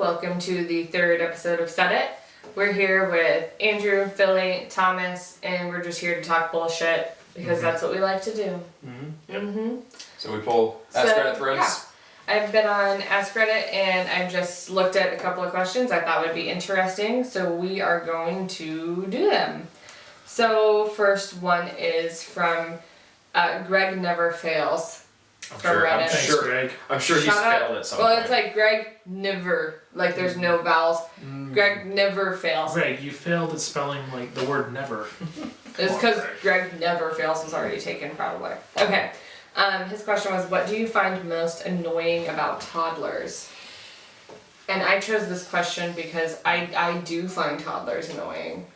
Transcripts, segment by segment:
welcome to the third episode of Seddit. We're here with Andrew, Philly, Thomas, and we're just here to talk bullshit because that's what we like to do. So we pull Ask Reddit threads. Yeah. I've been on Ask Reddit and I've just looked at a couple of questions I thought would be interesting, so we are going to do them. So first one is from Greg Never Fails. From Reddit. I'm sure he's failed at some point. Well, it's like Greg Never, like there's no vowels. Greg Never Fails. Greg, you failed at spelling like the word never. It's because Greg Never Fails was already taken, probably. Okay. His question was, what do you find most annoying about toddlers? And I chose this question because I do find toddlers annoying.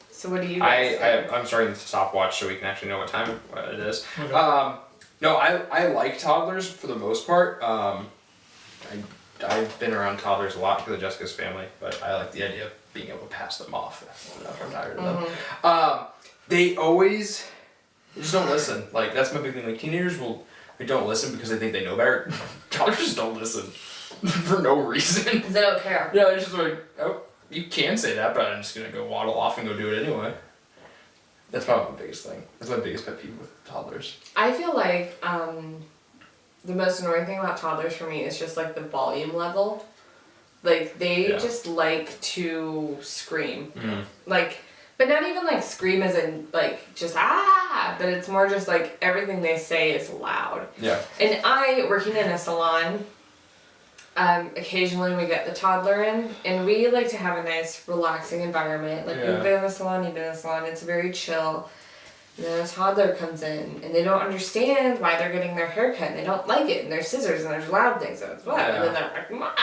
So what do you guys think? I'm starting the stopwatch so we can actually know what time it is. Okay. No, I like toddlers for the most part. I've been around toddlers a lot because of Jessica's family, but I like the idea of being able to pass them off if I'm tired of them. They just don't listen. Like, that's my big thing. Like, teenagers they don't listen because they think they know better. Toddlers just don't listen for no reason. They don't care. Yeah, they're just like, oh, you can say that, but I'm just gonna go waddle off and go do it anyway. That's probably my biggest thing. That's my biggest pet peeve with toddlers. I feel like the most annoying thing about toddlers for me is just like the volume level. Like they just like to scream. Like, but not even like scream as in like just but it's more just like everything they say is loud. Yeah. And working in a salon, occasionally we get the toddler in, and we like to have a nice relaxing environment. Like you've been in the salon, it's very chill. And then a toddler comes in, and they don't understand why they're getting their hair cut, and they don't like it, and there's scissors, and there's loud things, and it's what, and then they're like,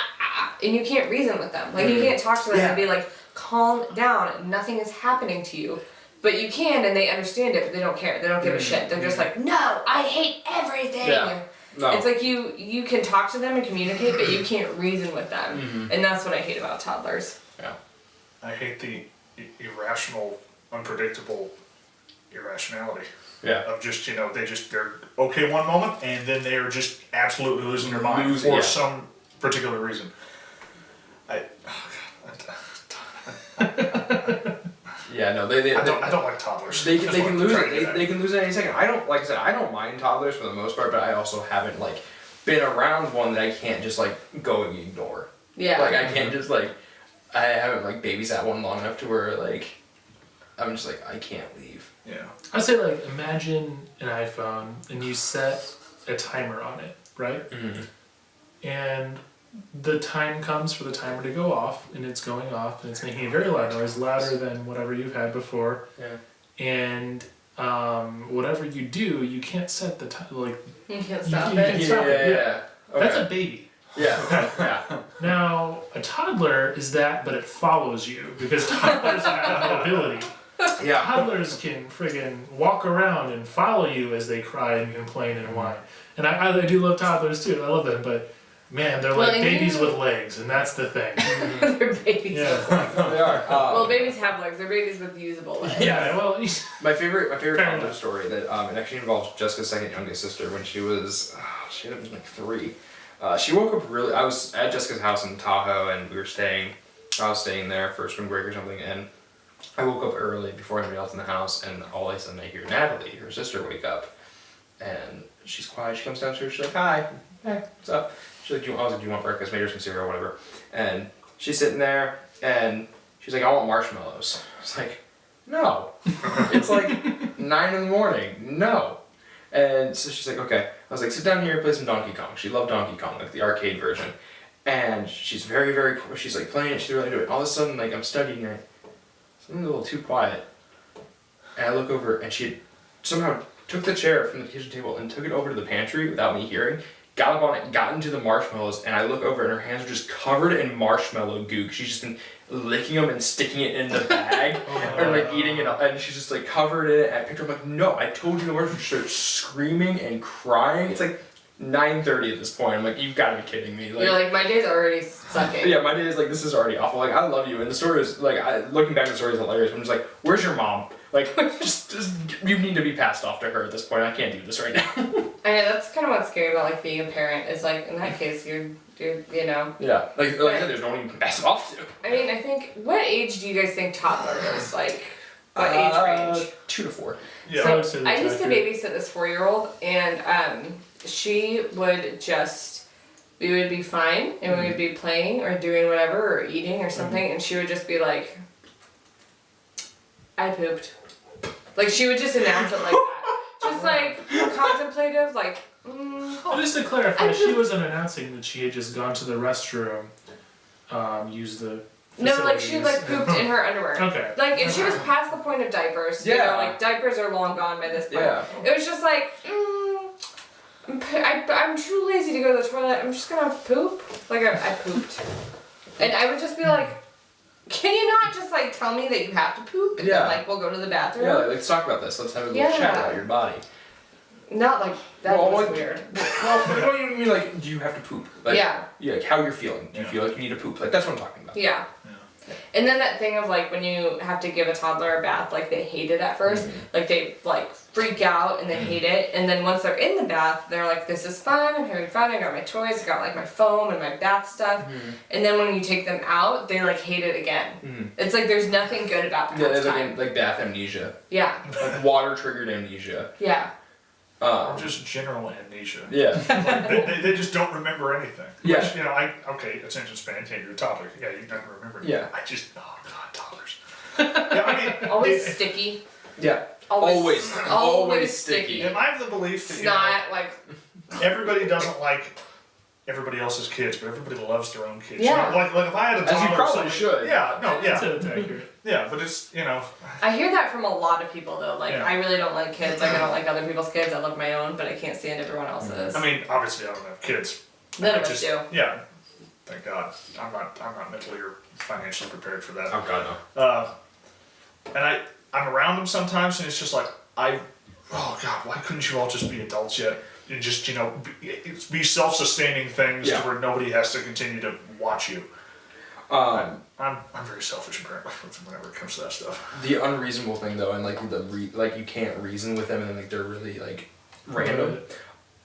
and you can't reason with them. Like you can't talk to them and be like, calm down, nothing is happening to you. But you can, and they understand it, but they don't care. They don't give a shit. They're just like, no, I hate everything. Yeah. No. It's like you can talk to them and communicate, but you can't reason with them. And that's what I hate about toddlers. Yeah. I hate the irrational, unpredictable irrationality. Yeah. Of just, they're okay one moment, and then they're just absolutely losing their mind for some particular reason. Yeah, no, I don't like toddlers. They can lose it. They can lose it any second. I don't mind toddlers for the most part, but I also haven't been around one that I can't just go and ignore. Yeah. Like I can't just I haven't babysat one long enough to where I'm just I can't leave. Yeah. I'd say imagine an iPhone and you set a timer on it, right? And the time comes for the timer to go off, and it's going off, and it's making a very loud noise, louder than whatever you've had before. Yeah. And whatever you do, you can't set the time. You can't stop you it. Can't stop it. Yeah. Okay. That's a baby. Yeah. Yeah. Now a toddler is that, but it follows you because toddlers have mobility. Yeah. Toddlers can friggin' walk around and follow you as they cry and complain and whine. And I do love toddlers too. I love them, but. Man, they're like babies with legs, and that's the thing. They're babies with legs. They are. Well, babies have legs. They're babies with usable legs. Yeah, well... My favorite toddler story that it actually involves Jessica's second youngest sister when she was, she had been 3. She woke up I was at Jessica's house in Tahoe, and I was staying there for spring break or something, and I woke up early before anybody else in the house, and all of a sudden I hear Natalie, her sister, wake up, and she's quiet. She comes downstairs, she's like, hi, hey, what's up? She's like, do you want breakfast? Maybe some cereal or whatever. And she's sitting there, and she's like, I want marshmallows. It's like, no. It's 9 in the morning. No. And so she's like, okay. I was like, sit down here and play some Donkey Kong. She loved Donkey Kong, the arcade version. And she's very, very, she's playing it, she's really into it. All of a sudden, I'm studying it. Something's a little too quiet. And I look over, and she somehow took the chair from the kitchen table and took it over to the pantry without me hearing. Got up on it, got into the marshmallows, and I look over and her hands are just covered in marshmallow goo. She's just been licking them and sticking it in the bag and eating it up, and she's just covered in it. And I picked her up no, I told you to wear. She started screaming and crying. It's 9:30 at this point. I'm like, you've got to be kidding me. Like, You're like, my day's already sucking. yeah, my day is like, this is already awful. Like, I love you, and the story is like, looking back at the story is hilarious. I'm just like, where's your mom? Like, just you need to be passed off to her at this point. I can't do this right now. I know, that's kind of what's scary about like being a parent is like in that case you're you know. Yeah, like I said, there's no one you can pass it off to. I mean, I think what age do you guys think toddler is? Like what age range? 2 to 4. Yeah, So I would say I used to accurate. babysit this 4-year-old, and she would just we would be fine and we would be playing or doing whatever or eating or something, and she would just be like, I pooped. Like she would just announce it like that, just like contemplative, like. Well, just to clarify, she wasn't announcing that she had just gone to the restroom, used the. No, like she like facilities. pooped in her underwear. Okay. Like if she was past the point of diapers, you know, Yeah. like diapers are long gone by this point. Yeah. It was just like, I'm too lazy to go to the toilet. I'm just gonna poop. Like I pooped, and I would just be like, can you not just like tell me that you have to poop and Yeah. then like we'll go to the bathroom? Yeah, let's talk about this. Let's have a little Yeah. chat about your body. Not like that Well, was what- weird. Well, what do you mean? Like, do you have to poop? Like, Yeah. Yeah, like how you're feeling. Do you Yeah. feel like you need to poop? Like that's what I'm talking about. Yeah. And then that thing of like when you have to give a toddler a bath, like they hate it at first, like they like freak out and they hate it, and then once they're in the bath, they're like, this is fun, I'm having fun, I got my toys, I got like my foam and my bath stuff, and then when you take them out, they like hate it again. It's like there's nothing good about Yeah, bath there's time. like bath amnesia, Yeah, like water triggered amnesia. yeah. Or just general amnesia. Yeah. Like, they just don't remember anything. Yeah. Which, you know, attention span, 10-year toddler. Yeah, you never remember anything. Yeah. I just, oh God, toddlers. Yeah, I mean, Always sticky. Yeah. Always Always sticky. am I of the belief that, It's you know, not like everybody doesn't like everybody else's kids, but everybody loves their own kids. Yeah. You know, like if I had a As toddler, you or probably something- should. Yeah, no, That's yeah, accurate. yeah, but it's, you know, I hear that from a lot of people though. Like Yeah. I really don't like kids. Like I don't like other people's kids. I love my own, but I can't stand everyone else's. I mean, obviously I don't have kids. None I of us just, do. Yeah, thank God. I'm not mentally or financially prepared for that. Oh God no. And I'm around them sometimes, and it's just like oh God, why couldn't you all just be adults yet? And just, you know, be self-sustaining things Yeah. to where nobody has to continue to watch you. I'm very selfish apparently whenever it comes to that stuff. The unreasonable thing though, and like like you can't reason with them, and then like they're really like random.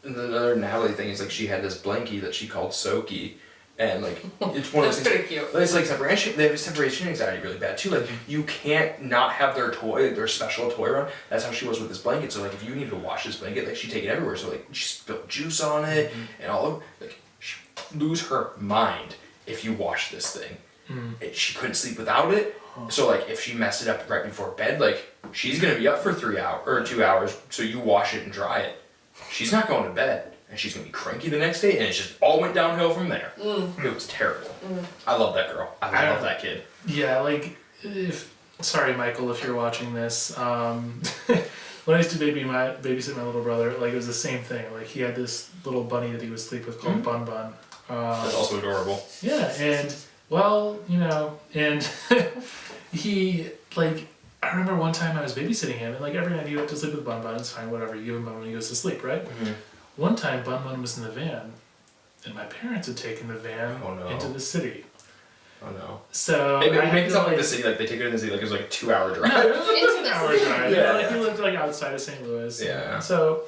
And the other Natalie thing is like she had this blankie that she called Soki, and like it's one of That's those things. pretty cute. It's like separation. They have separation anxiety really bad too. Like you can't not have their toy, their special toy run. That's how she was with this blanket. So like if you needed to wash this blanket, like she'd take it everywhere. So like she spilled juice on it and all over. Like she'd lose her mind if you wash this thing. She couldn't sleep without it. So like if she messed it up right before bed, like she's gonna be up for 3 hours or 2 hours. So you wash it and dry it. She's not going to bed. And she's gonna be cranky the next day, and it just all went downhill from there. It was terrible. I love that girl. I love that kid. Yeah, like sorry, Michael, if you're watching this. When I used to babysit my little brother, like it was the same thing. Like he had this little bunny that he would sleep with called Bun Bun. That's also adorable. Yeah, and well, you know, and he like I remember one time I was babysitting him, and like every night he went to sleep with Bun Bun. It's fine, whatever. You give him Bun Bun when he goes to sleep, right? One time Bun Bun was in the van, and my parents had taken the van Oh, no. into the city. Oh no. So Maybe I make had it to, sound like the city, like they take it in the city, like it was like a 2 hour drive. No, it was Into an the hour city. drive. Yeah. Like he lived like outside of St. Louis. Yeah. So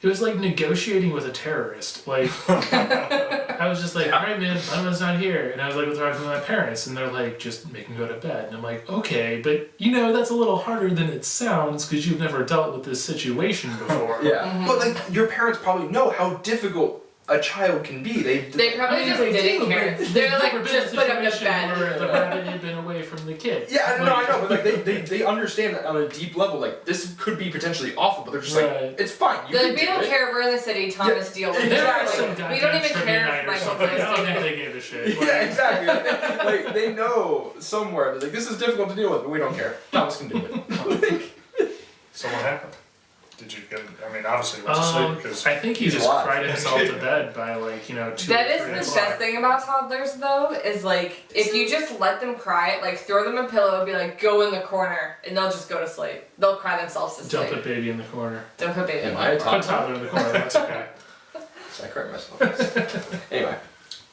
it was like negotiating with a terrorist. Like I was just like, all right, man, Bunman's not here, and I was like with my parents, and they're like, just make him go to bed, and I'm like, okay, but you know that's a little harder than it sounds because you've never dealt with this situation before. Yeah. But like your parents probably know how difficult a child can be. They probably just they didn't do, care. but They're they've like, never been in a just put him to situation where the bed. rabbit had been away from the kid. Yeah, no, I know, but like they understand that on a deep level, like this could be potentially awful, but they're just Right. like, it's fine. You They're can like, we do don't it. care. We're in the city. Thomas, deal with it. There are Exactly. some We goddamn don't even trivia care night if or Michael something. plays I don't think it. they gave a shit. Yeah, exactly. Like they know somewhere that like this is difficult to deal with, but we don't care. Thomas can do it. So what happened? Did you get? I mean, obviously, he went to sleep because I think he He's just alive. cried himself to bed by like, you know, 2 That or is 3 the o'clock. best thing about toddlers, though, is like if you just let them cry, like throw them a pillow and be like, go in the corner, and they'll just go to sleep. They'll cry themselves to Don't sleep. put baby in the corner. Don't put baby in Am I a the corner. Put toddler in the corner, that's okay. I correct myself. Anyway.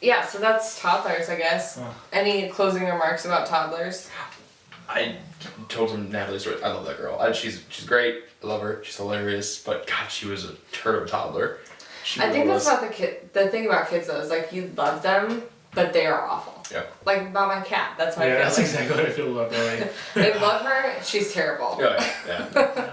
Yeah, so that's toddlers, I guess. Any closing remarks about toddlers? I told him Natalie's story. I love that girl. She's great. I love her. She's hilarious. But God, she was a turd of a toddler. I think that's not the thing about kids though, is like you love them, but they are awful. Yeah. Like about my cat. That's my Yeah, feeling. that's exactly what I feel about Billy. I love her, she's terrible. Yeah.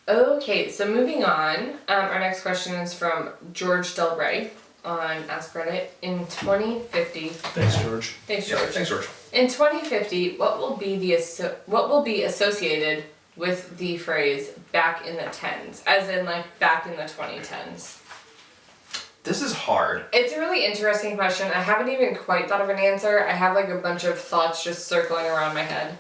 Okay, so moving on. Our next question is from George Del Rey on Ask Reddit. In 2050. Thanks, George. Thanks, Yeah, George. thanks, George. In 2050, what will be associated with the phrase "back in the 10's," as in like back in the 2010s? This is hard. It's a really interesting question. I haven't even quite thought of an answer. I have like a bunch of thoughts just circling around my head.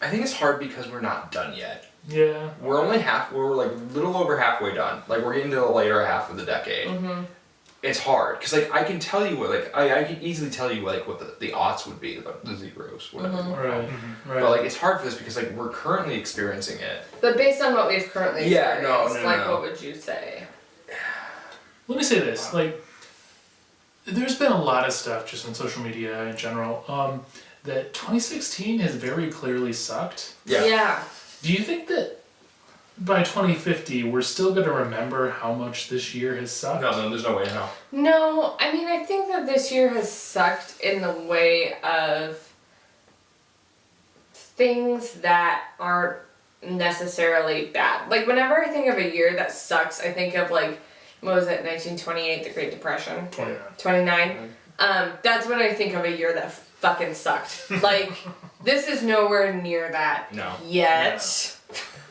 I think it's hard because we're not done yet. Yeah. We're like a little over halfway done. Like we're getting to the later half of the decade. Mm-hmm. It's hard because like I can tell you what like I can easily tell you like what the odds would be, the zeros, whatever. Mm-hmm. Right. Right. But like it's hard for this because like we're currently experiencing it. But based on what we've currently experienced, no. what would you say? Let me say this, like, there's been a lot of stuff just on social media in general, that 2016 has very clearly sucked. Yeah. Do you think that by 2050 we're still going to remember how much this year has sucked? No, there's no way in hell. No, I mean, I think that this year has sucked in the way of things that aren't necessarily bad. Like, whenever I think of a year that sucks, I think of, like, what was it, 1928, the Great Depression? 29. 29? That's when I think of a year that fucking sucked. Like, this is nowhere near that No. yet.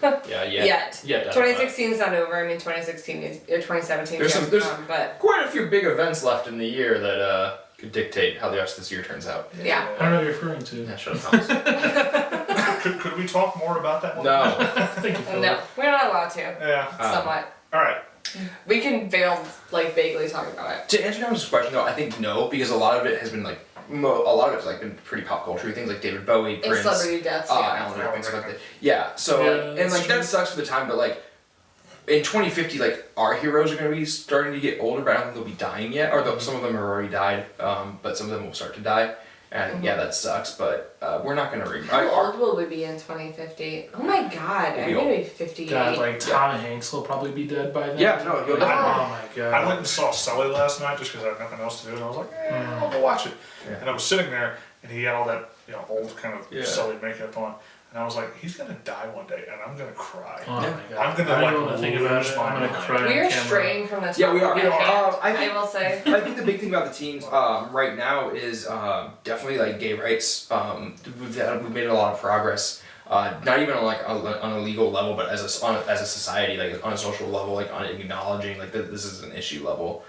Yeah. Yet. Yeah. 2016 is not over. I mean, 2016 is, 2017 is There's but quite a few big events left in the year that could dictate how the rest of this year turns out. yeah. I don't know what you're referring to. Yeah, shut up, Thomas. Could we talk more about that one? No. Thank you, Phil. No, we're not allowed to. Yeah. Somewhat. All right. We can vaguely talk about it. To answer Thomas' question though, I think no, because a lot of it has been like a lot of it's like been pretty pop culture things like David Bowie, And Prince, celebrity deaths, yeah. Alan Rickman, stuff like that. Yeah, so Yeah, like, and that's like true. that sucks for the time, but like in 2050, like our heroes are gonna be starting to get older, but I don't think they'll be dying yet, or some of them have already died, but some of them will start to die. And yeah, that sucks, but we're not gonna How old will we be in 2050? Oh my god, We'll I'm be gonna old. be 58. God, like Tom Hanks will probably be dead by then. Yeah, no, he'll die. Oh my god. I went and saw Sully last night just because I had nothing else to do, and I was like, I'll go watch it. Yeah. And I was sitting there, and he had all that old kind of Yeah. Sully makeup on, and I was like, he's gonna die one day, and I'm gonna cry. Oh Yeah. my god. I'm gonna, I like, don't want to think about lose it. my I'm gonna mind. cry we on are camera. straying from the topic. Yeah, we are. at We are. hand, I think- will say. I think the big thing about the teens right now is definitely like gay rights. We've made a lot of progress. Not even on like on a legal level, but as a society, like on a social level, like on acknowledging like that this is an issue level.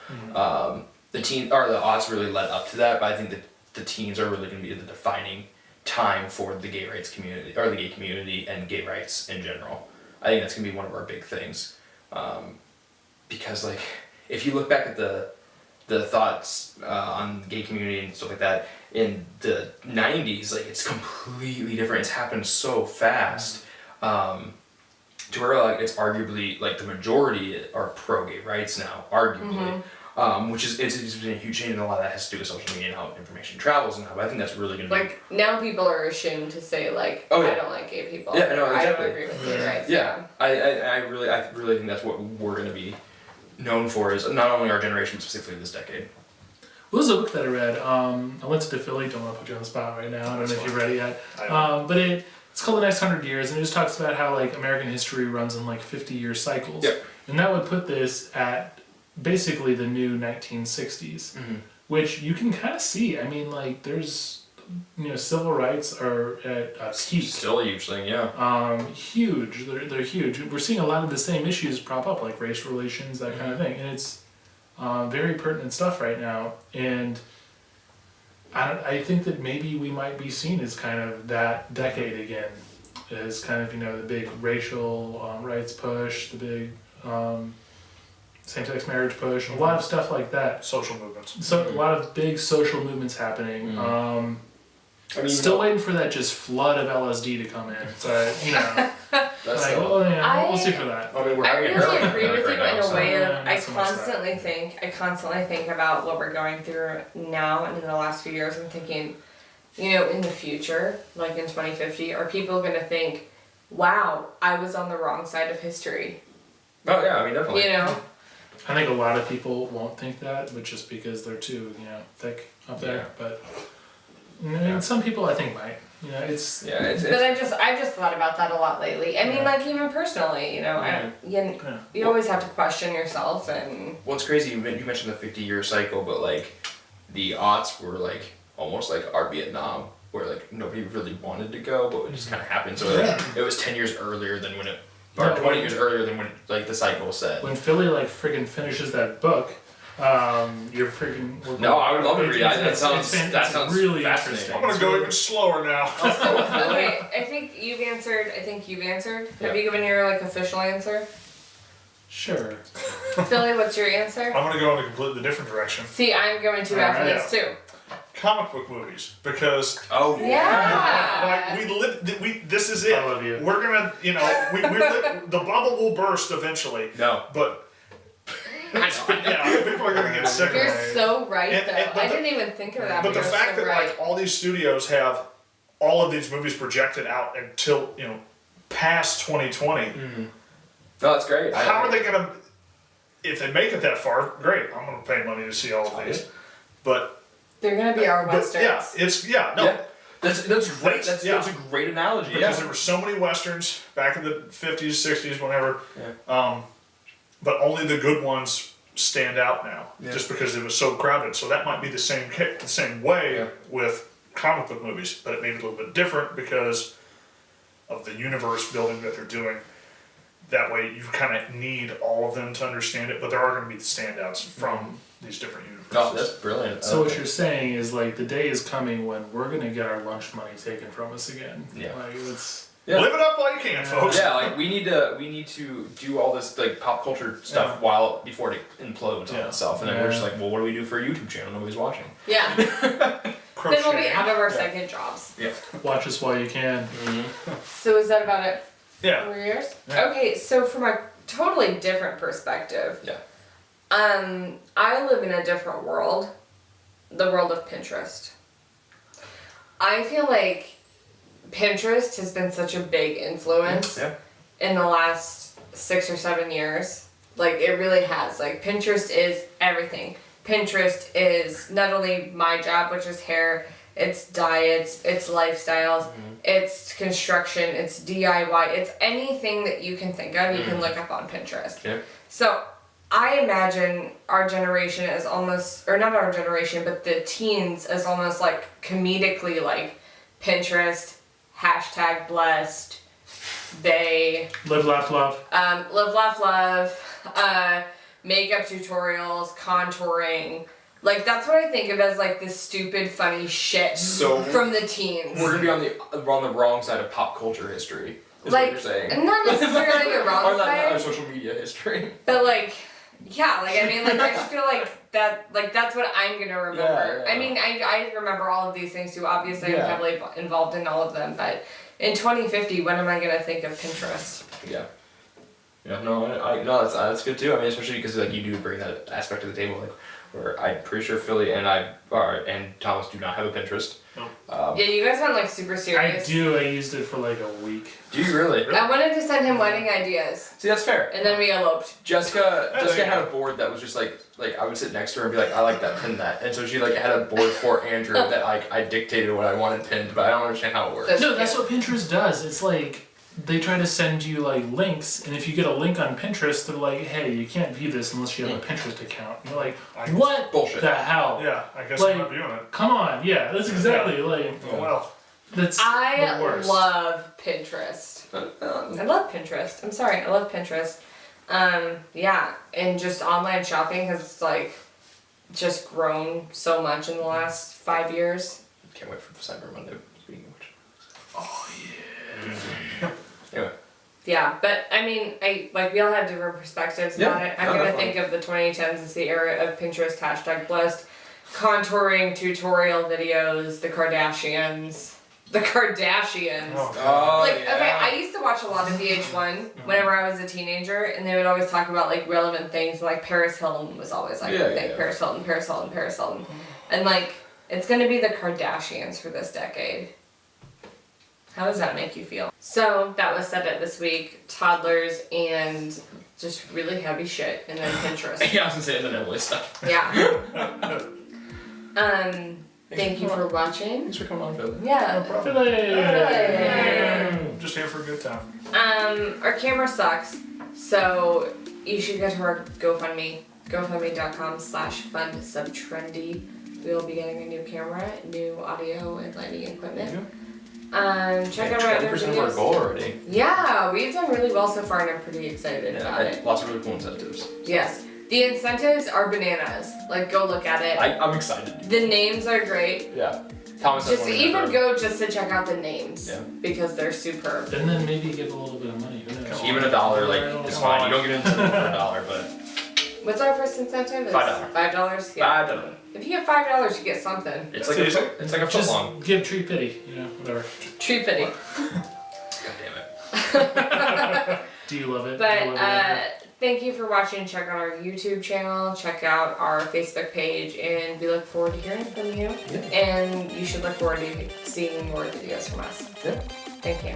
The odds really led up to that, but I think that the teens are really going to be the defining time for the gay rights community or the gay community and gay rights in general. I think that's going to be one of our big things, because like if you look back at the thoughts on the gay community and stuff like that in the 90s, like it's completely different. It's happened so fast, to where like it's arguably like the majority are pro gay rights now, arguably. Which is it's been a huge change, and a lot of that has to do with social media and how information travels and how. But I think that's really going to Like, now people are ashamed to say, like, Oh, yeah. I don't like gay people. Yeah, no, or, exactly. I don't agree with gay rights. be. Yeah, I really think that's what we're going to be known for, is not only our generation, but specifically this decade. Well, this is a book that I read. I went to Philly. Don't want to put you on the spot right now. I don't know if you've read it yet. But it's called The Next 100 Years, and it just talks about how like American history runs in like 50-year cycles. Yep. And that would put this at basically the new 1960s, which you can kind of see. I mean, like there's, civil rights are at a peak. Still a huge thing, yeah. Huge. They're huge. We're seeing a lot of the same issues prop up, like race relations, that kind of thing, and it's very pertinent stuff right now. And I think that maybe we might be seen as kind of that decade again, as kind of the big racial rights push, the big same-sex marriage push, a lot of stuff like that. Social movements. So a lot of big social movements happening. I mean, Still waiting for that just flood of LSD to come in, but you know, that's like, oh yeah, we'll see for that. I mean, we're I having really a agree with you right now, in a so- way of Yeah, I not so much constantly think about what we're going through now and in the last few years. I'm thinking, you know, in the future, like in 2050, are people going to think, "Wow, I was on the wrong side of history"? Oh yeah, I mean definitely. You know. I think a lot of people won't think that, but just because they're too, thick up there. Yeah. But I mean, some people I think might. You know, it's But I've just thought about that a lot lately. I mean, like even personally, you know, you always have to question yourself and. Well, it's crazy. You mentioned the 50-year cycle, but like the aughts were like almost like our Vietnam, where like nobody really wanted to go, but it just kind of happened. So like, it was 10 years earlier than when it, or 20 years earlier than when like the cycle said. when Philly like friggin' finishes that book, you're friggin'. No, I would love to read it. That sounds really fascinating. interesting. I'm gonna go even slower now. Okay, I think you've answered. Yeah. Have you given your like official answer? Sure. Philly, what's your answer? I'm gonna go in a completely different direction. See, I'm going to after Alright. this too. Comic book movies, because Oh Yeah. like this is it. I love you. We're gonna, the bubble will burst eventually. No. But yeah, people are gonna get sick of You're it. so right And- though. but I the- didn't even think of that. But the you're fact so that right. like all these studios have all of these movies projected out until past 2020, No, that's great. how are they gonna? If they make it that far, great. I'm gonna pay money to see all of these. But They're gonna be our but westerns. yeah, no. Yeah. That's great. That's Yeah. a great analogy. Because Yeah. there were so many westerns back in the 50s, 60s, whenever. Yeah. But only the good ones stand out now, Yeah. just because it was so crowded. So that might be the same way Yeah. with comic book movies, but it may be a little bit different because of the universe building that they're doing. That way, you kind of need all of them to understand it, but there are going to be standouts from these different universes. No, that's brilliant. So what you're saying is like the day is coming when we're gonna get our lunch money taken from us again. Yeah. Like it's. Yeah. Live it up while you can, folks. Yeah, like we need to do all this like pop culture stuff before it implodes on itself, and then we're just like, well, what do we do for a YouTube channel? Nobody's watching. Yeah. Then Crochet. we'll be out of our second jobs. Yeah. Watch us while you can. So is that about it? Yeah. For yours? Yeah. Okay, so from a totally different perspective. Yeah. I live in a different world. The world of Pinterest. I feel like Pinterest has been such a big influence Yeah. in the last 6 or 7 years. Like, it really has. Like, Pinterest is everything. Pinterest is not only my job, which is hair, it's diets, it's lifestyles, it's construction, it's DIY, it's anything that you can think of, you can look up on Pinterest. Yeah. So, I imagine our generation is almost, or not our generation, but the teens is almost like comedically like Pinterest, hashtag blessed, they Live, laugh, love. live, laugh, love, makeup tutorials, contouring. Like, that's what I think of as like this stupid, funny shit So from the teens. we're gonna be on the wrong side of pop culture history. Is Like, what you're saying. not necessarily the wrong or not side, social media history. but like, yeah, like, I mean, like, I just feel like that's what I'm gonna remember. Yeah. I mean, I remember all of these things too. Obviously, Yeah. I'm heavily involved in all of them, but in 2050, when am I gonna think of Pinterest? Yeah. Yeah, no, I no, that's good too. I mean, especially because like you do bring that aspect to the table, like where I'm pretty sure Philly and and Thomas do not have a Pinterest. No. Yeah, you guys went like super I serious. do. I used it for like a week. Do you really? I wanted to send him wedding ideas, See, that's fair. and then we eloped. Jessica There you had go. a board that was just like I would sit next to her and be like, I like that, pin that, and so she like had a board for Andrew that like I dictated what I wanted pinned, but I don't understand how it works. That's- No, that's what Pinterest does. It's like they try to send you like links, and if you get a link on Pinterest, they're like, "Hey, you can't view this unless you have a Pinterest account." And you're like, "What Bullshit. the hell?" Yeah, I guess Like- I'm not viewing it. Come on, yeah, that's exactly like Oh, well. that's the I worst. love Pinterest. I love Pinterest. I'm sorry, I love Pinterest. Yeah, and just online shopping has like just grown so much in the last 5 years. Can't wait for Cyber Monday. Speaking of which. Oh yeah. Anyway. Yeah, but I mean, we all have different perspectives Yeah, about it. I'm no, gonna definitely. think of the 2010s as the era of Pinterest, hashtag blessed. contouring tutorial videos, the Kardashians. The Kardashians. Oh, Like, yeah. okay, I used to watch a lot of VH1 whenever I was a teenager, and they would always talk about, like, relevant things, like Paris Hilton was always, like, Yeah, the thing. yeah. Paris Hilton, Paris Hilton, Paris Hilton. And, like, it's gonna be the Kardashians for this decade. How does that make you feel? So, that was Seddit this week. Toddlers and just really heavy shit, and then Pinterest. Yeah, I was gonna say, and then Emily stuff. Yeah. Thank you for watching. Thanks for coming on, Phil. Yeah. I'm just here for a good time. Our camera sucks, so you should go to our GoFundMe, gofundme.com/fund subtrendy. We will be getting a new camera, new audio and lighting equipment. Check out our other 20% of our videos. goal already. Yeah, we've done really well so far, and I'm pretty excited about it. Lots of really cool incentives. Yes, the incentives are bananas. Like, go look at it. I'm excited. The names are great. Yeah. Thomas has Just one even number. go just to check out the names. Yeah. Because they're superb. And then maybe give a little bit of money. Who knows? Even $1, like, is fine. You don't get into it for $1, but What's our first incentive? It's $5. $5? Yeah. $5. If you get $5, you get something. It's That's like easy. it's like a foot Just long. give tree pity, whatever. Tree fitting. God damn it. Do you love it? But Do you love it? thank you for watching. Check out our YouTube channel. Check out our Facebook page. And we look forward to hearing from you. Yeah. And you should look forward to seeing more videos from us. Yeah. Thank you.